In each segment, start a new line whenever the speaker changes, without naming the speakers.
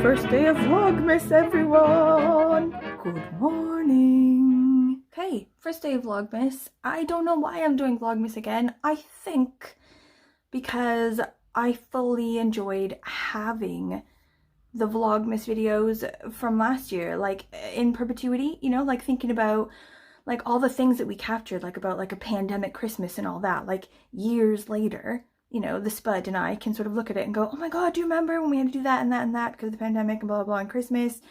first day of Vlogmas, everyone! Good morning! Okay, first day of Vlogmas. I don't know why I'm doing Vlogmas again. I think because I fully enjoyed having the Vlogmas videos from last year, like in perpetuity, you know, like thinking about like all the things that we captured, like about like a pandemic Christmas and all that, like years later. You know, the Spud and I can sort of look at it and go, oh my god, do you remember when we had to do that and that and that because of the pandemic and blah, blah, blah, and Christmas?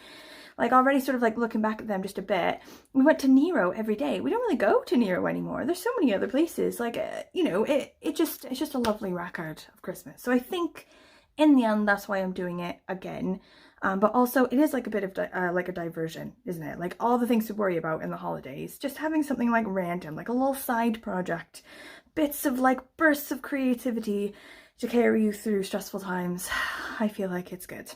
Like, already sort of like looking back at them just a bit. We went to Nero every day. We don't really go to Nero anymore. There's so many other places. Like, you know, it's just a lovely record of Christmas. So I think in the end, that's why I'm doing it again. But also it is like a bit of like a diversion, isn't it? Like all the things to worry about in the holidays, just having something like random, like a little side project, bits of like bursts of creativity to carry you through stressful times. I feel like it's good.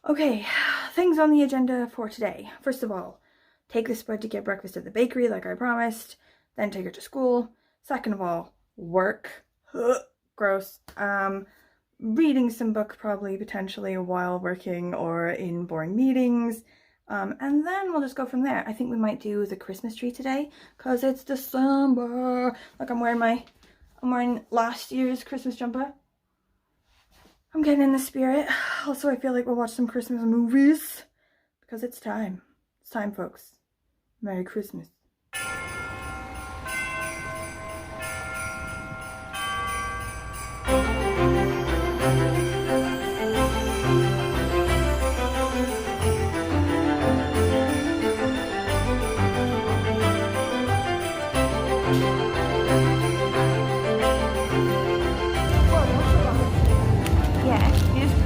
Okay, things on the agenda for today. First of all, take the Spud to get breakfast at the bakery like I promised, then take her to school. Second of all, work. Gross. Reading some book probably potentially while working or in boring meetings, and then we'll just go from there. I think we might do the Christmas tree today because it's December. Like I'm wearing last year's Christmas jumper. I'm getting in the spirit. Also, I feel like we'll watch some Christmas movies because it's time. It's time, folks. Merry Christmas.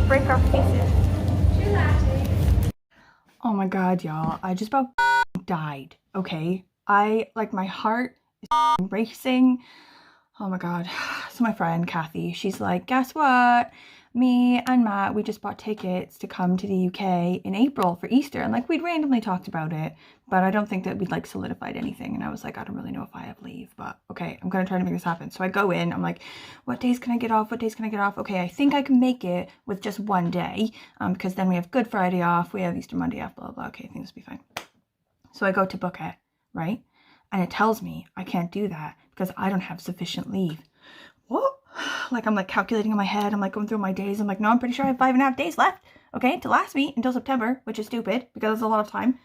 Break our faces. Oh my god, y'all. I just about died, okay? Like, my heart is racing. Oh my god. So my friend Kathy, she's like, guess what? Me and Matt, we just bought tickets to come to the UK in April for Easter. And like, we'd randomly talked about it, but I don't think that we'd like solidified anything. And I was like, I don't really know if I have leave, but okay, I'm gonna try to make this happen. So I go in, I'm like, what days can I get off? What days can I get off? Okay, I think I can make it with just one day, because then we have Good Friday off, we have Easter Monday off, blah, blah, blah. Okay, I think this will be fine. So I go to book it, right? And it tells me I can't do that because I don't have sufficient leave. What? Like, I'm like calculating in my head. I'm like going through my days. I'm like, no, I'm pretty sure I have 5.5 days left, okay, to last me until September, which is stupid because it's a lot of time.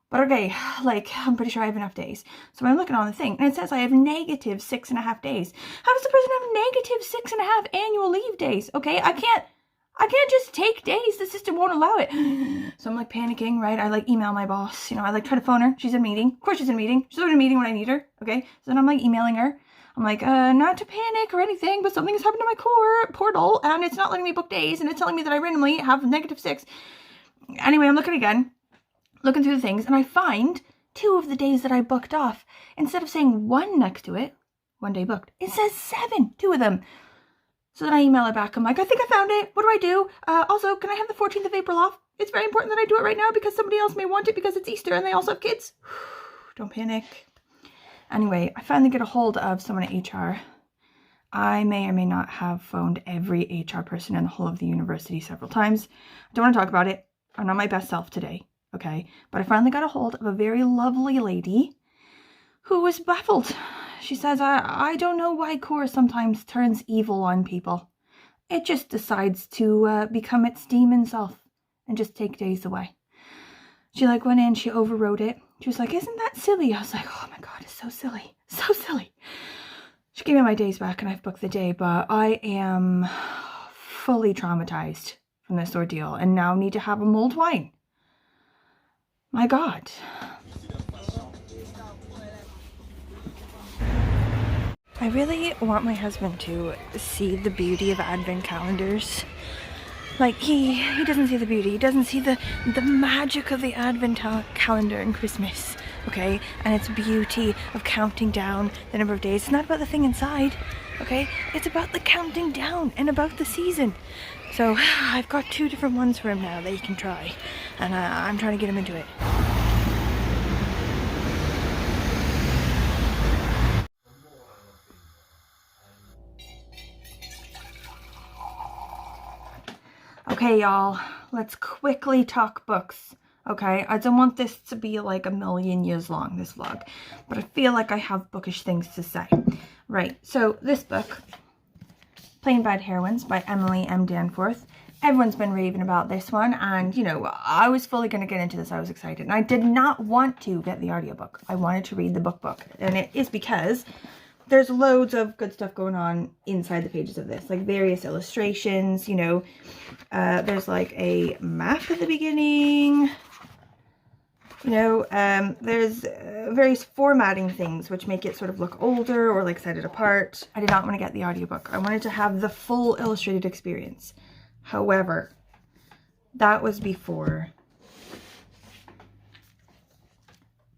But okay, like, I'm pretty sure I have enough days. So I'm looking on the thing and it says I have negative 6.5 days. How does the person have negative 6.5 annual leave days? Okay, I can't just take days. The system won't allow it. So I'm like panicking, right? I like email my boss. You know, I like try to phone her. She's in a meeting. Of course she's in a meeting. She's in a meeting when I need her. Okay. So then I'm like emailing her. I'm like, not to panic or anything, but something has happened to my core portal and it's not letting me book days and it's telling me that I randomly have -6. Anyway, I'm looking again, looking through the things, and I find 2 of the days that I booked off. Instead of saying 1 next to it, 1 day booked, it says 7, 2 of them. So then I email her back. I'm like, I think I found it. What do I do? Also, can I have the 14th of April off? It's very important that I do it right now because somebody else may want it because it's Easter and they also have kids. Don't panic. Anyway, I finally get a hold of someone at HR. I may or may not have phoned every HR person in the whole of the university several times. I don't want to talk about it. I'm not my best self today, okay? But I finally got a hold of a very lovely lady who was baffled. She says, I don't know why core sometimes turns evil on people. It just decides to become its demon self and just take days away. She like went in, she overrode it. She was like, isn't that silly? I was like, oh my god, it's so silly. So silly. She gave me my days back and I've booked the day, but I am fully traumatized from this ordeal and now need to have a mulled wine. My god. I really want my husband to see the beauty of advent calendars. Like, he doesn't see the beauty. He doesn't see the magic of the advent calendar and Christmas, okay? And its beauty of counting down the number of days. It's not about the thing inside, okay? It's about the counting down and about the season. So I've got 2 different ones for him now that he can try. And I'm trying to get him into it. Okay, y'all, let's quickly talk books. Okay, I don't want this to be like a million years long, this vlog, but I feel like I have bookish things to say. Right, so this book, Plain Bad Heroines by Emily M. Danforth. Everyone's been raving about this one, and you know, I was fully going to get into this. I was excited, and I did not want to get the audiobook. I wanted to read the book, and it is because there's loads of good stuff going on inside the pages of this, like various illustrations, you know, there's like a map at the beginning, you know, there's various formatting things which make it sort of look older or like set it apart. I did not want to get the audiobook. I wanted to have the full illustrated experience. However, that was before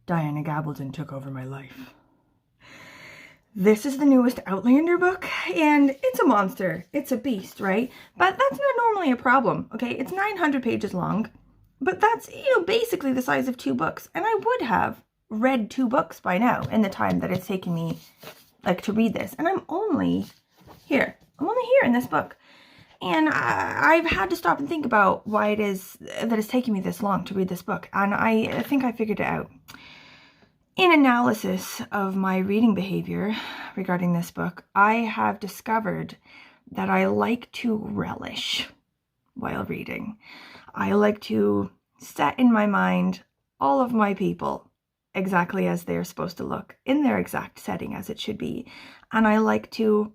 Diana Gabaldon took over my life. This is the newest Outlander book, and it's a monster. It's a beast, right? But that's not normally a problem, okay? It's 900 pages long, but that's, you know, basically the size of 2 books. And I would have read 2 books by now in the time that it's taken me, like, to read this. And I'm only here. I'm only here in this book. And I've had to stop and think about why it is that it's taking me this long to read this book. And I think I figured it out. In analysis of my reading behavior regarding this book, I have discovered that I like to relish while reading. I like to set in my mind all of my people exactly as they're supposed to look, in their exact setting as it should be. And I like to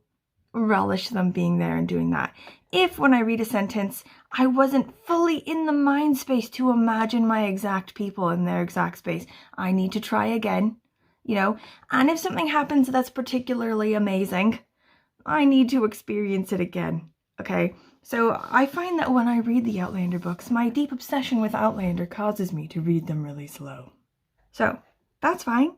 relish them being there and doing that. If when I read a sentence, I wasn't fully in the mind space to imagine my exact people in their exact space, I need to try again, you know? And if something happens that's particularly amazing, I need to experience it again, okay? So I find that when I read the Outlander books, my deep obsession with Outlander causes me to read them really slow. So that's fine,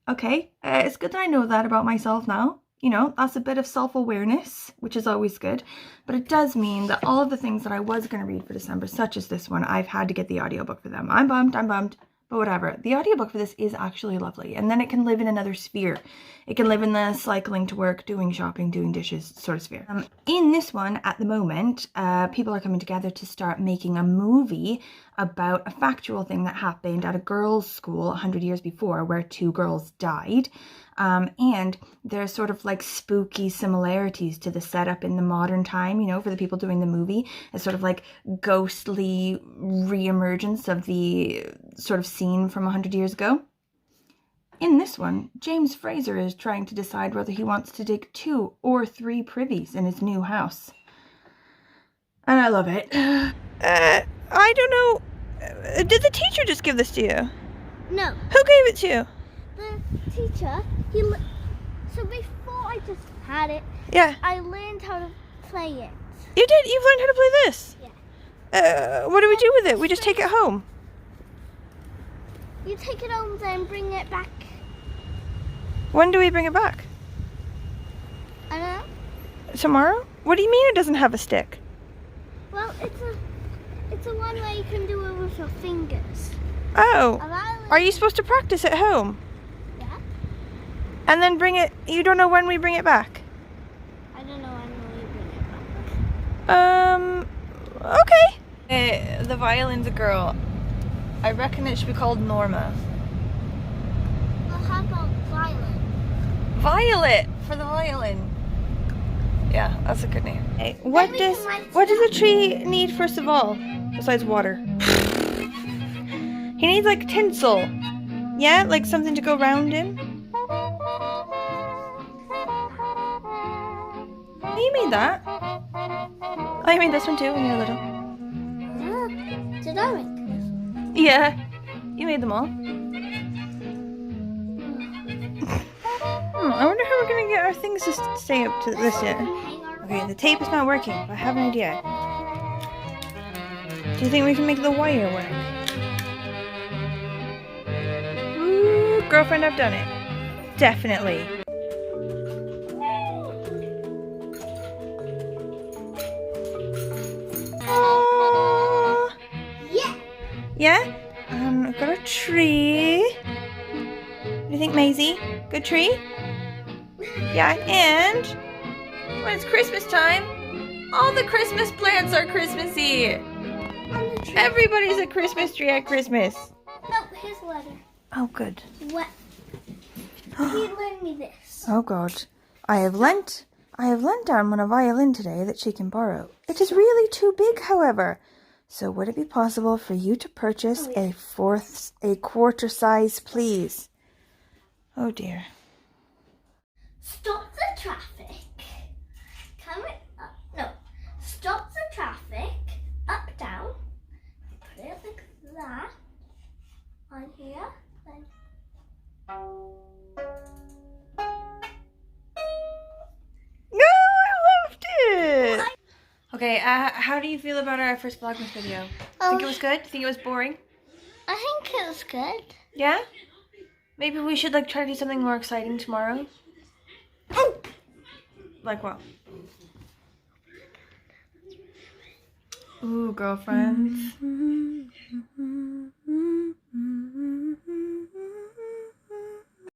okay? It's good that I know that about myself now. You know, that's a bit of self-awareness, which is always good. But it does mean that all of the things that I was going to read for December, such as this one, I've had to get the audiobook for them. I'm bummed, but whatever. The audiobook for this is actually lovely. And then it can live in another sphere. It can live in the cycling to work, doing shopping, doing dishes sort of sphere. In this one, at the moment, people are coming together to start making a movie about a factual thing that happened at a girls' school 100 years before, where 2 girls died. And there's sort of like spooky similarities to the setup in the modern time, you know, for the people doing the movie. It's sort of like ghostly re-emergence of the sort of scene from 100 years ago. In this one, James Fraser is trying to decide whether he wants to dig 2 or 3 privies in his new house. And I love it. I don't know. Did the teacher just give this to you?
No.
Who gave it to you?
The teacher. So before I just had it,
yeah,
I learned how to play it.
You did? You've learned how to play this?
Yeah.
What do we do with it? We just take it home?
You take it home, then bring it back.
When do we bring it back?
I don't know.
Tomorrow? What do you mean it doesn't have a stick?
Well, it's a one where you can do it with your fingers.
Oh. Are you supposed to practice at home?
Yeah.
And then bring it, you don't know when we bring it back?
I don't know when we bring it back.
Okay. The violin's a girl. I reckon it should be called Norma.
Well, how about Violet?
Violet for the violin. Yeah, that's a good name. Hey, what does a tree need first of all, besides water? He needs like tinsel. Yeah, like something to go round in. You made that. Oh, you made this one too when you were little.
Yeah. Did I make this?
Yeah, you made them all. I wonder how we're gonna get our things to stay up to this yet. Okay, the tape is not working, but I have an idea. Do you think we can make the wire work? Ooh, girlfriend, I've done it. Definitely. Aww.
Yeah.
Yeah? I've got a tree. What do you think, Maisie? Good tree? Yeah, and when it's Christmas time, all the Christmas plants are Christmassy. Everybody's a Christmas tree at Christmas.
Oh, here's a letter.
Oh, good.
What? He lent me this.
Oh, God. I have lent Anne a violin today that she can borrow. It is really too big, however. So would it be possible for you to purchase a quarter size, please? Oh, dear.
Stop the traffic. Coming up. No. Stop the traffic. Up, down. Put it like that. On here. Then.
No, I loved it! Okay, how do you feel about our first Vlogmas video? Think it was good? Think it was boring?
I think it was good.
Yeah? Maybe we should like try to do something more exciting tomorrow? Like what? Ooh, girlfriends.